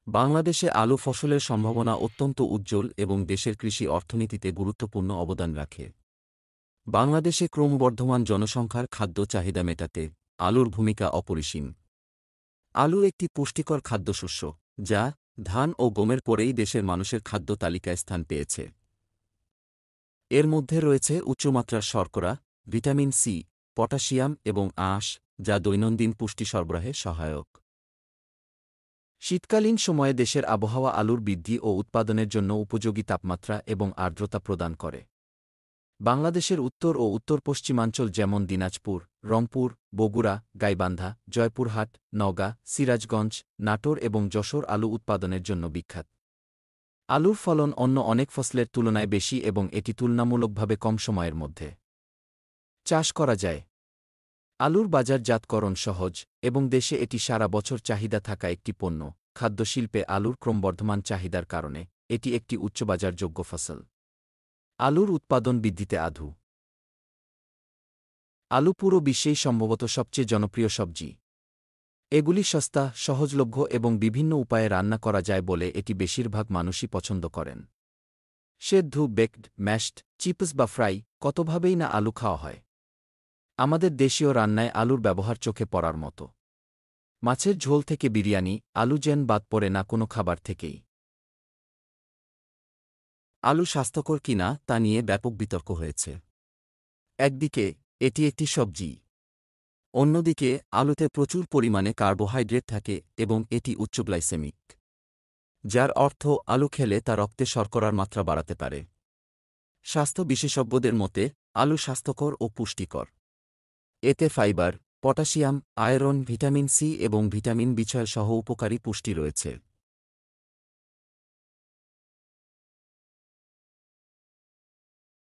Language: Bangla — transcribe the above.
বাংলাদেশে আলু ফসলের সম্ভাবনা অত্যন্ত উজ্জ্বল এবং দেশের কৃষি অর্থনীতিতে গুরুত্বপূর্ণ অবদান রাখে। বাংলাদেশে ক্রমবর্ধমান জনসংখ্যার খাদ্য চাহিদা মেটাতে আলুর ভূমিকা অপরিসীম। আলু একটি পুষ্টিকর খাদ্যশস্য, যা ধান ও গমের পরেই দেশের মানুষের খাদ্য তালিকায় স্থান পেয়েছে। এর মধ্যে রয়েছে উচ্চমাত্রার শর্করা, ভিটামিন সি, পটাশিয়াম এবং আঁশ, যা দৈনন্দিন পুষ্টি সরবরাহে সহায়ক। শীতকালীন সময়ে দেশের আবহাওয়া আলুর বৃদ্ধি ও উৎপাদনের জন্য উপযোগী তাপমাত্রা এবং আর্দ্রতা প্রদান করে। বাংলাদেশের উত্তর ও উত্তর-পশ্চিমাঞ্চল যেমন দিনাজপুর, রংপুর, বগুড়া, গাইবান্ধা, জয়পুরহাট, নওগাঁ, সিরাজগঞ্জ, নাটোর এবং যশোর আলু উৎপাদনের জন্য বিখ্যাত। আলুর ফলন অন্য অনেক ফসলের তুলনায় বেশি এবং এটি তুলনামূলকভাবে কম সময়ের মধ্যে চাষ করা যায়। আলুর বাজারজাতকরণ সহজ এবং দেশে এটি সারা বছর চাহিদা থাকা একটি পণ্য। খাদ্যশিল্পে আলুর ক্রমবর্ধমান চাহিদার কারণে এটি একটি উচ্চবাজারযোগ্য ফসল। আলুর উৎপাদন বৃদ্ধিতে আলু পুরো বিশ্বেই সম্ভবত সবচেয়ে জনপ্রিয় সবজি। এগুলি সস্তা, সহজলভ্য এবং বিভিন্ন উপায়ে রান্না করা যায় বলে এটি বেশিরভাগ মানুষই পছন্দ করেন। সেদ্ধ, বেকড, ম্যাশড, চিপস বা ফ্রাই, কতভাবেই না আলু খাওয়া হয়। আমাদের দেশীয় রান্নায় আলুর ব্যবহার চোখে পড়ার মতো। মাছের ঝোল থেকে বিরিয়ানি, আলু যেন বাদ পড়ে না কোনো খাবার থেকেই। আলু স্বাস্থ্যকর কিনা তা নিয়ে ব্যাপক বিতর্ক হয়েছে। একদিকে এটি একটি সবজি, অন্যদিকে আলুতে প্রচুর পরিমাণে কার্বোহাইড্রেট থাকে এবং এটি উচ্চ গ্লাইসেমিক, যার অর্থ আলু খেলে তা রক্তে শর্করার মাত্রা বাড়াতে পারে। স্বাস্থ্য বিশেষজ্ঞদের মতে আলু স্বাস্থ্যকর ও পুষ্টিকর। এতে fibre, potassium, iron, vitamin C এবং ভিটামিন বি6 সহ উপকারী পুষ্টি রয়েছে।